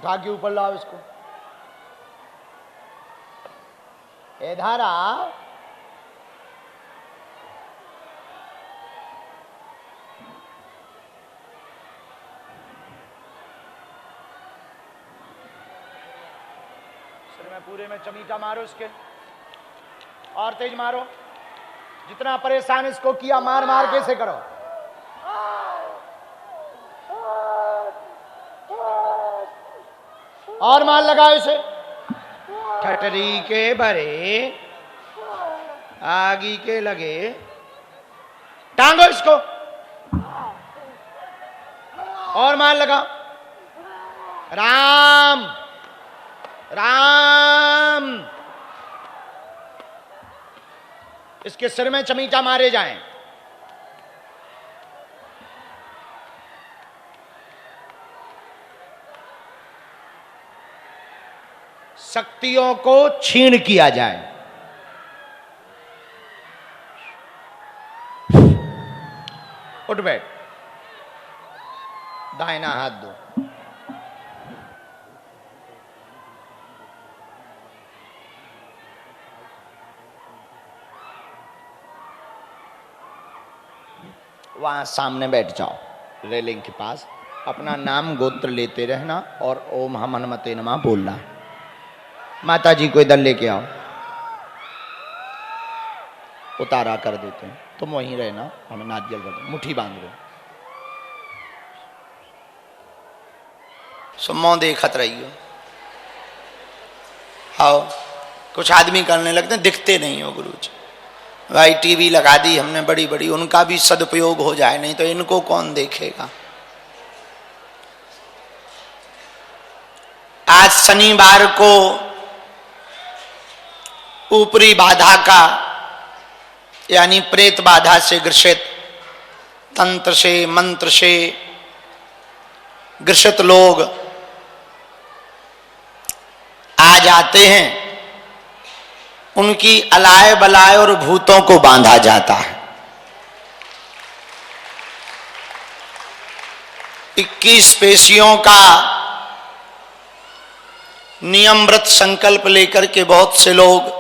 उठा के ऊपर लाओ इसको। ए धारा, सिर में पूरे में चमीटा मारो इसके, और तेज मारो। जितना परेशान इसको किया, मार मार कैसे करो। और मार लगाओ इसे। ठटरी के भरे आगी के लगे, टांगो इसको और मार लगाओ। राम राम, इसके सिर में चमीटा मारे जाएं। शक्तियों को छीण किया जाए। उठ बैठ, दाहिना हाथ दो। वहां सामने बैठ जाओ रेलिंग के पास। अपना नाम गोत्र लेते रहना और ओम हम हनुमते नमः बोलना। माता जी को इधर लेके आओ, उतारा कर देते हैं। तुम वहीं रहना, हमें नारियल बदो, मुट्ठी बांध दो। सुम्मो देखत रहियो। आओ, कुछ आदमी करने लगते हैं, दिखते नहीं हो गुरुजी। भाई टीवी लगा दी हमने बड़ी बड़ी, उनका भी सदुपयोग हो जाए, नहीं तो इनको कौन देखेगा। आज शनिवार को ऊपरी बाधा का यानी प्रेत बाधा से ग्रसित, तंत्र से मंत्र से ग्रसित लोग आ जाते हैं। उनकी अलाय बलाय और भूतों को बांधा जाता है। 21 पेशियों का नियम व्रत संकल्प लेकर के बहुत से लोग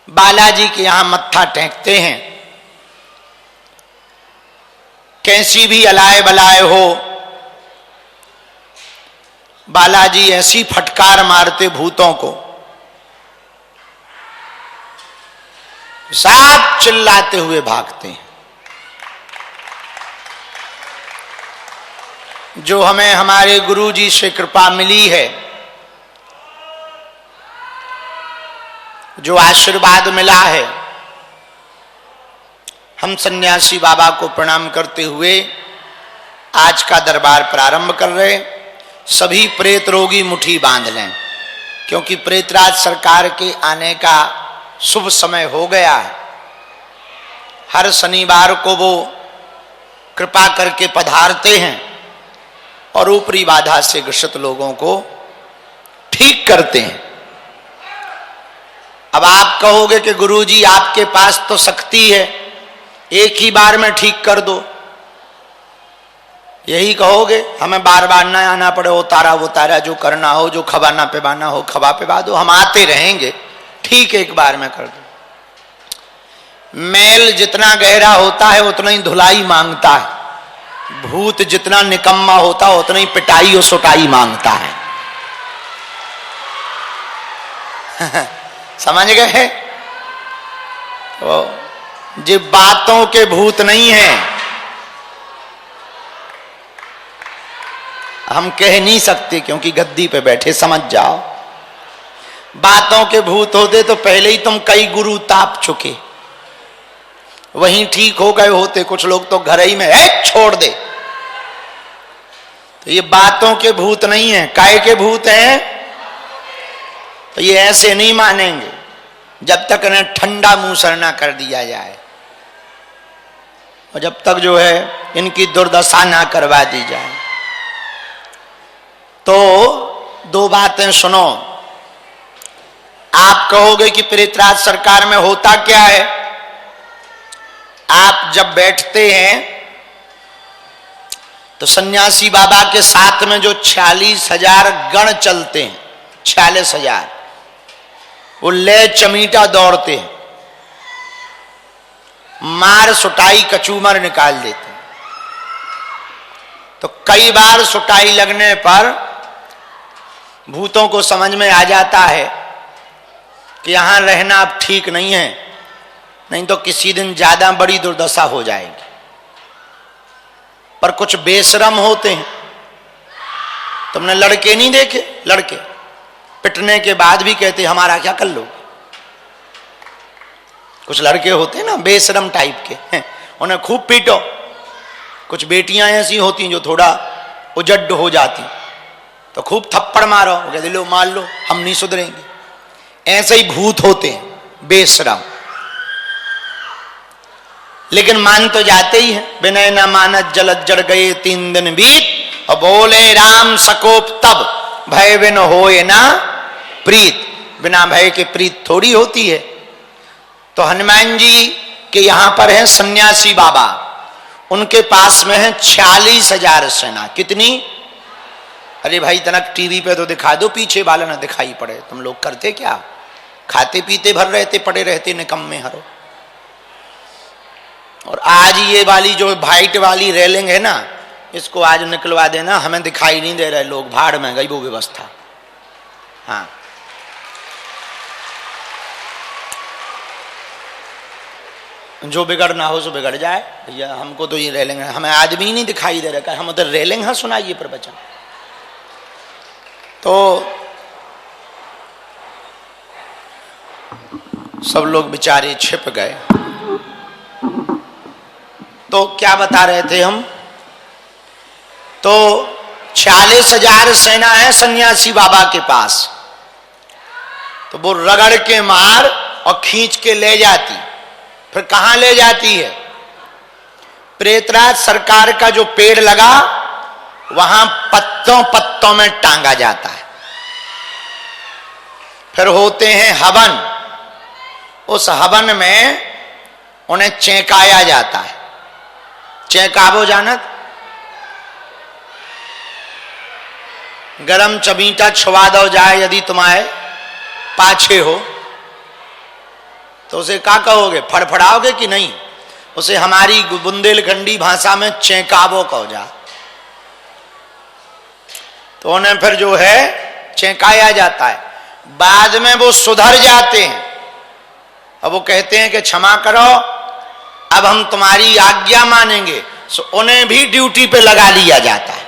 बालाजी के यहां मत्था टेकते हैं। कैसी भी अलाय बलाय हो, बालाजी ऐसी फटकार मारते भूतों को, सब चिल्लाते हुए भागते हैं। जो हमें हमारे गुरुजी से कृपा मिली है, जो आशीर्वाद मिला है, हम सन्यासी बाबा को प्रणाम करते हुए आज का दरबार प्रारंभ कर रहे। सभी प्रेत रोगी मुट्ठी बांध लें, क्योंकि प्रेतराज सरकार के आने का शुभ समय हो गया है। हर शनिवार को वो कृपा करके पधारते हैं और ऊपरी बाधा से ग्रसित लोगों को ठीक करते हैं। अब आप कहोगे कि गुरुजी आपके पास तो शक्ति है, एक ही बार में ठीक कर दो। यही कहोगे, हमें बार बार ना आना पड़े, वो तारा जो करना हो, जो खबाना पिबाना हो खबा पिबा दो, हम आते रहेंगे, ठीक एक बार में कर दो। मैल जितना गहरा होता है उतना ही धुलाई मांगता है। भूत जितना निकम्मा होता है उतना ही पिटाई और सुटाई मांगता है। समझ गए? तो जो बातों के भूत नहीं है, हम कह नहीं सकते क्योंकि गद्दी पे बैठे, समझ जाओ। बातों के भूत होते तो पहले ही तुम कई गुरु ताप चुके, वहीं ठीक हो गए होते। कुछ लोग तो घर ही में छोड़ दे। तो ये बातों के भूत नहीं है, काय के भूत हैं। तो ये ऐसे नहीं मानेंगे जब तक इन्हें ठंडा मुंह ना कर दिया जाए, और जब तक जो है इनकी दुर्दशा ना करवा दी जाए। तो दो बातें सुनो। आप कहोगे कि प्रेतराज सरकार में होता क्या है। आप जब बैठते हैं तो सन्यासी बाबा के साथ में जो 46,000 गण चलते हैं, 46,000, वो ले चमीटा दौड़ते हैं, मार सुटाई कचूमर निकाल देते हैं। तो कई बार सुटाई लगने पर भूतों को समझ में आ जाता है कि यहां रहना अब ठीक नहीं है, नहीं तो किसी दिन ज्यादा बड़ी दुर्दशा हो जाएगी। पर कुछ बेशरम होते हैं, तुमने लड़के नहीं देखे, लड़के पिटने के बाद भी कहते हमारा क्या कर लो। कुछ लड़के होते हैं ना बेशरम टाइप के, उन्हें खूब पीटो। कुछ बेटियां ऐसी होती जो थोड़ा उजड्ड हो जाती, तो खूब थप्पड़ मारो, कहते लो मार लो, हम नहीं सुधरेंगे। ऐसे ही भूत होते हैं बेशरम, लेकिन मान तो जाते ही हैं। विनय न मानत जलत जड़ गए 3 दिन बीत, और बोले राम सकोप तब भय बिन होए ना प्रीत। बिना भय के प्रीत थोड़ी होती है। तो हनुमान जी के यहां पर है सन्यासी बाबा, उनके पास में है 46,000 सेना। कितनी? अरे भाई तनक टीवी पे तो दिखा दो, पीछे वाला ना दिखाई पड़े। तुम लोग करते क्या? खाते पीते भर रहते, पड़े रहते निकम्मे हरो। और आज ये वाली जो वाइट वाली रेलिंग है ना, इसको आज निकलवा देना, हमें दिखाई नहीं दे रहे लोग, भाड़ में गई वो व्यवस्था। हाँ, जो बिगड़ना हो सो बिगड़ जाए भैया, हमको तो ये रेलिंग है, हमें आदमी नहीं दिखाई दे रहा, हम उधर रेलिंग है, सुनाइए प्रवचन। तो सब लोग बेचारे छिप गए। तो क्या बता रहे थे हम? तो 46,000 सेना है सन्यासी बाबा के पास। तो वो रगड़ के मार और खींच के ले जाती। फिर कहां ले जाती है? प्रेतराज सरकार का जो पेड़ लगा वहां पत्तों पत्तों में टांगा जाता है। फिर होते हैं हवन, उस हवन में उन्हें चेकाया जाता है। चेकाबो जानत? गरम चमीटा छुआ दो जाए यदि तुम्हारे पाछे हो, तो उसे क्या कहोगे? फड़फड़ाओगे कि नहीं? उसे हमारी बुंदेलखंडी भाषा में चेकाबो कहो जा। तो उन्हें फिर जो है चेकाया जाता है। बाद में वो सुधर जाते हैं। अब वो कहते हैं कि क्षमा करो, अब हम तुम्हारी आज्ञा मानेंगे। सो उन्हें भी ड्यूटी पे लगा लिया जाता है।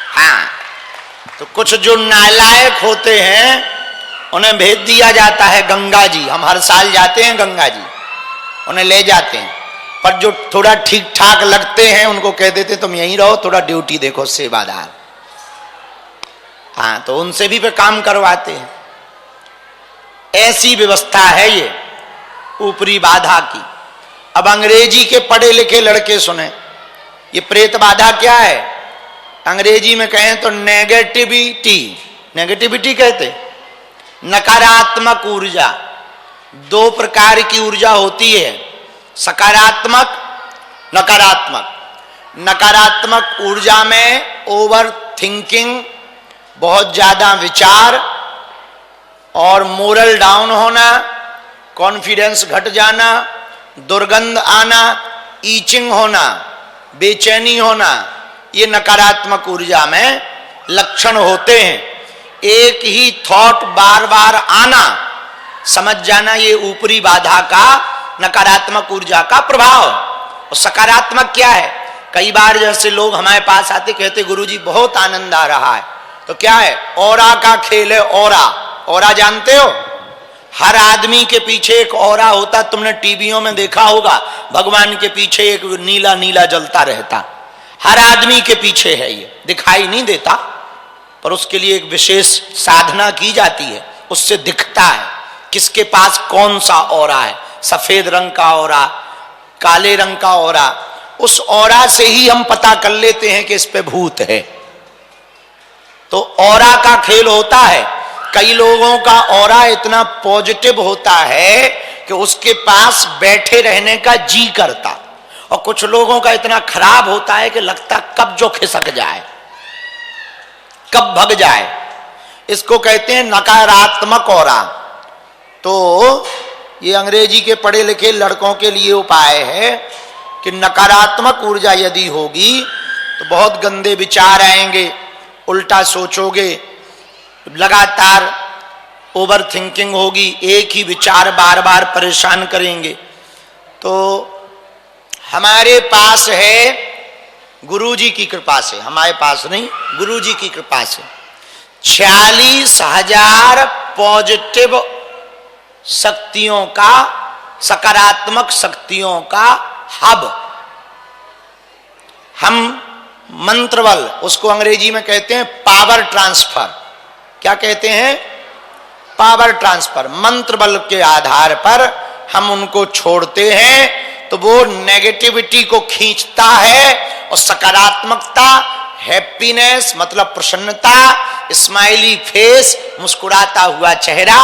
हाँ, तो कुछ जो नालायक होते हैं उन्हें भेज दिया जाता है गंगा जी। हम हर साल जाते हैं गंगा जी, उन्हें ले जाते हैं। पर जो थोड़ा ठीक ठाक लगते हैं उनको कह देते तुम यहीं रहो, थोड़ा ड्यूटी देखो सेवादार। हाँ, तो उनसे भी पे काम करवाते हैं। ऐसी व्यवस्था है ये ऊपरी बाधा की। अब अंग्रेजी के पढ़े लिखे लड़के सुने, ये प्रेत बाधा क्या है? अंग्रेजी में कहें तो नेगेटिविटी, नेगेटिविटी कहते, नकारात्मक ऊर्जा। 2 प्रकार की ऊर्जा होती है, सकारात्मक, नकारात्मक। नकारात्मक ऊर्जा में ओवर थिंकिंग, बहुत ज्यादा विचार और मोरल डाउन होना, कॉन्फिडेंस घट जाना, दुर्गंध आना, ईचिंग होना, बेचैनी होना, ये नकारात्मक ऊर्जा में लक्षण होते हैं। एक ही थॉट बार बार आना, समझ जाना ये ऊपरी बाधा का, नकारात्मक ऊर्जा का प्रभाव। और सकारात्मक क्या है? कई बार जैसे लोग हमारे पास आते कहते गुरुजी बहुत आनंद आ रहा है, तो क्या है? ऑरा का खेल है। ऑरा, ऑरा जानते हो? हर आदमी के पीछे एक ऑरा होता, तुमने टीवियों में देखा होगा, भगवान के पीछे एक नीला नीला जलता रहता। हर आदमी के पीछे है, ये दिखाई नहीं देता, पर उसके लिए एक विशेष साधना की जाती है, उससे दिखता है किसके पास कौन सा ऑरा है। सफेद रंग का ऑरा, काले रंग का ऑरा, उस ऑरा से ही हम पता कर लेते हैं कि इस पे भूत है। तो ऑरा का खेल होता है। कई लोगों का ऑरा इतना पॉजिटिव होता है कि उसके पास बैठे रहने का जी करता, और कुछ लोगों का इतना खराब होता है कि लगता कब जो खिसक जाए, कब भग जाए। इसको कहते हैं नकारात्मक ऑरा। तो ये अंग्रेजी के पढ़े लिखे लड़कों के लिए उपाय है कि नकारात्मक ऊर्जा यदि होगी तो बहुत गंदे विचार आएंगे, उल्टा सोचोगे, लगातार ओवर थिंकिंग होगी, एक ही विचार बार बार परेशान करेंगे। तो हमारे पास है गुरुजी की कृपा से, हमारे पास नहीं, गुरुजी की कृपा से 46,000 पॉजिटिव शक्तियों का, सकारात्मक शक्तियों का हब। हम मंत्र बल, उसको अंग्रेजी में कहते हैं पावर ट्रांसफर। क्या कहते हैं? Power transfer. मंत्र बल के आधार पर हम उनको छोड़ते हैं तो वो नेगेटिविटी को खींचता है और सकारात्मकता, हैप्पीनेस मतलब प्रसन्नता, स्माइली फेस, मुस्कुराता हुआ चेहरा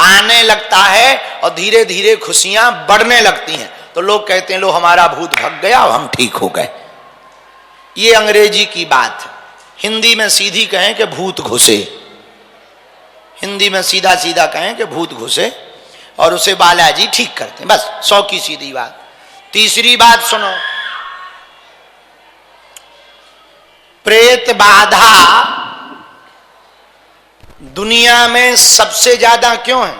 आने लगता है और धीरे धीरे खुशियां बढ़ने लगती हैं। तो लोग कहते हैं लो हमारा भूत भग गया और हम ठीक हो गए। ये अंग्रेजी की बात है। हिंदी में सीधी कहें कि भूत घुसे, हिंदी में सीधा सीधा कहें कि भूत घुसे और उसे बालाजी ठीक करते हैं, बस 100 की सीधी बात। तीसरी बात सुनो, प्रेत बाधा दुनिया में सबसे ज्यादा क्यों है?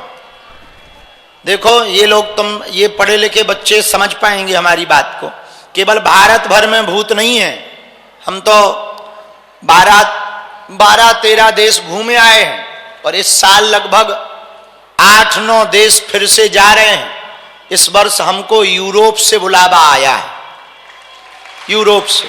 देखो ये लोग, तुम ये पढ़े लिखे बच्चे समझ पाएंगे हमारी बात को। केवल भारत भर में भूत नहीं है, हम तो 12-13 देश घूमे आए हैं और इस साल लगभग 8-9 देश फिर से जा रहे हैं। इस वर्ष हमको यूरोप से बुलावा आया है, यूरोप से।